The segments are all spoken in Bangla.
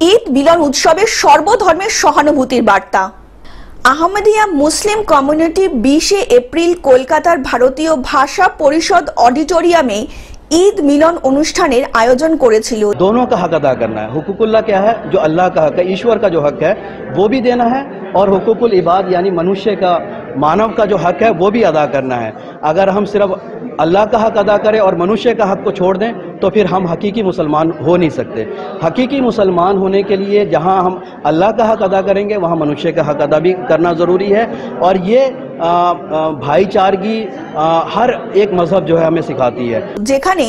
ঈদ মিলন উৎসবে সর্বধর্মের সহানুভূতির বার্তা। আহমদিয়া মুসলিম কমিউনিটি 20 এপ্রিল কলকাতার ভারতীয় ভাষা পরিষদ অডিটোরিয়ামে ईद मिलन अनुष्ठानेर आयोजन करेছিল। दोनों का हक अदा करना है। हुकूकुल्लाह क्या है? जो अल्लाह का हक है, ईश्वर का जो हक है वो भी देना है, और हुकूकुल इबाद यानी मनुष्य का, मानव का जो हक है वो भी अदा करना है। अगर हम सिर्फ अल्लाह का हक अदा करें और मनुष्य का हक को छोड़ दें तो फिर हम हकीकी मुसलमान हो नहीं सकते। हकीकी मुसलमान होने के लिए जहां हम अल्लाह का हक अदा करेंगे वहां मनुष्य का हक अदा भी करना ज़रूरी है। और ये भाईचारगी हर एक मजहब जो है हमें सिखाती है। যেখানে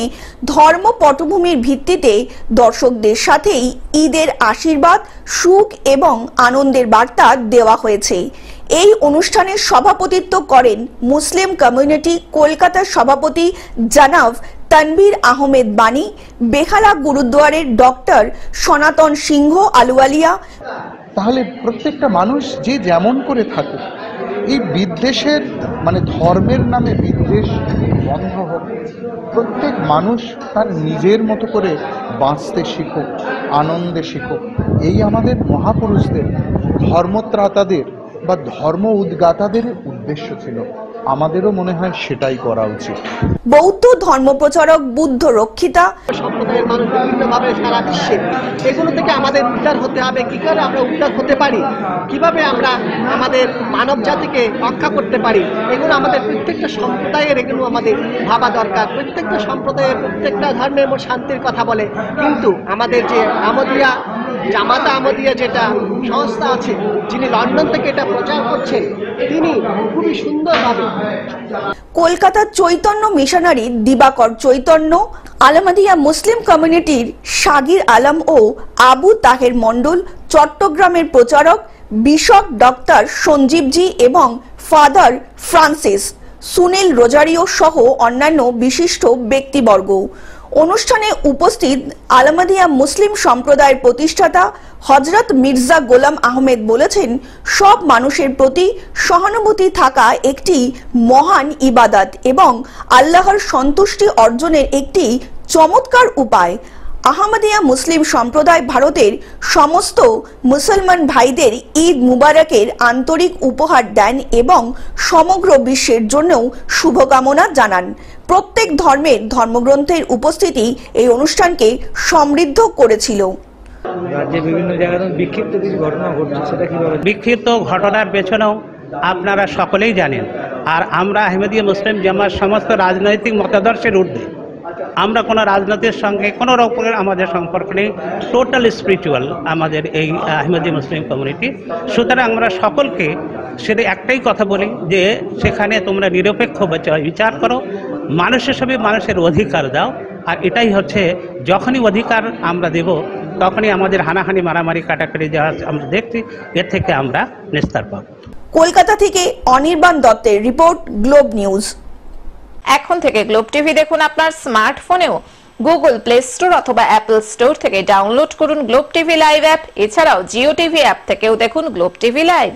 ধর্ম পটভূমির ভিত্তিতে দর্শকদের সাথেই ঈদের আশীর্বাদ, সুখ এবং আনন্দের বার্তা দেওয়া হয়েছে। এই অনুষ্ঠানের সভাপতিত্ব করেন মুসলিম কমিউনিটি কলকাতার সভাপতি জনাব তানভীর আহমেদ বানী, বেহালা গুরুদ্বারের ডক্টর সনাতন সিংহ আলুওয়ালিয়া। তাহলে প্রত্যেকটা মানুষ যে যেমন করে থাকুক, এই বিদ্বেষের মানে ধর্মের নামে বিদ্বেষ বন্ধ হোক। প্রত্যেক মানুষ তার নিজের মতো করে বাঁচতে শিখুক, আনন্দে শিখুক। এই আমাদের মহাপুরুষদের, ধর্মত্রাতাদের বা ধর্ম উদ্গাতাদের উদ্দেশ্য ছিল। আমাদেরও মনে হয় সেটাই করা উচিত। বৌদ্ধ ধর্মপ্রচারক বুদ্ধ রক্ষিতা সম্প্রদায়ের মানুষ বিভিন্নভাবে সারা বিশ্বে, এগুলো থেকে আমাদের উদ্ধার হতে হবে। কি করে আমরা উদ্ধার হতে পারি, কিভাবে আমরা আমাদের মানব জাতিকে রক্ষা করতে পারি, এগুলো আমাদের প্রত্যেকটা সম্প্রদায়ের, এগুলো আমাদের ভাবা দরকার। প্রত্যেকটা সম্প্রদায়ের, প্রত্যেকটা ধর্মের শান্তির কথা বলে, কিন্তু আমাদের যে আহমদিয়া, জামাতা আহমদিয়া যেটা সংস্থা আছে, যিনি লন্ডন থেকে এটা প্রচার করছেন, তিনি খুবই সুন্দরভাবে। কলকাতা চৈতন্য মিশনারি দিবাকর চৈতন্য, আলমাদিয়া মুসলিম কমিউনিটির শাগির আলম ও আবু তাহের মন্ডল, চট্টগ্রামের প্রচারক বিশপ ডক্টর সঞ্জীবজি এবং ফাদার ফ্রান্সিস, সুনীল রোজারিও সহ অন্যান্য বিশিষ্ট ব্যক্তিবর্গ। অনুষ্ঠানে উপস্থিত আলমাদিয়া মুসলিম সম্প্রদায়ের প্রতিষ্ঠাতা হযরত মির্জা গোলাম আহমেদ বলেছেন, সব মানুষের প্রতি সহানুভূতি থাকা একটি মহান ইবাদত এবং আল্লাহর সন্তুষ্টি অর্জনের একটি চমৎকার উপায়। আহমদিয়া মুসলিম সম্প্রদায় ভারতের সমস্ত মুসলমান ভাইদের ঈদ মুবারকের আন্তরিক উপহার দেন এবং সমগ্র বিশ্বের জন্যও শুভকামনা জানান। প্রত্যেক ধর্মের ধর্মগ্রন্থের উপস্থিতি এই অনুষ্ঠানকে সমৃদ্ধ করেছিল। রাজ্যে বিভিন্ন জায়গায় বিক্ষিপ্ত কিছু ঘটনা ঘটছে, সেটা কিভাবে? বিক্ষিপ্ত ঘটনার পেছনেও আপনারা সকলেই জানেন, আর আমরা আহমদিয়া মুসলিম জামাত সমস্ত রাজনৈতিক মতাদর্শের ঊর্ধ্বে। আমরা কোনো রাজনীতির সঙ্গে কোনো রকমের আমাদের সম্পর্ক নেই, টোটাল স্পিরিচুয়াল আমাদের এই আহমদিয়া মুসলিম কমিউনিটি। সুতরাং আমরা সকলকে সেটা একটাই কথা বলি যে সেখানে তোমরা নিরপেক্ষ বিচার করো, মানুষের সঙ্গে মানুষের অধিকার দাও। আর এটাই হচ্ছে, যখনই অধিকার আমরা দেব তখনই আমাদের হানাহানি, মারামারি, কাটাকাটি যা আমরা দেখছি, এর থেকে আমরা নিস্তার পাব। কলকাতা থেকে অনির্বাণ দত্তের রিপোর্ট, গ্লোব নিউজ। এখন থেকে গ্লোব টিভি দেখুন আপনার স্মার্টফোনেও। গুগল প্লে স্টোর অথবা অ্যাপল স্টোর থেকে ডাউনলোড করুন গ্লোব টিভি লাইভ অ্যাপ। এছাড়াও জিও টিভি অ্যাপ থেকেও দেখুন গ্লোব টিভি লাইভ।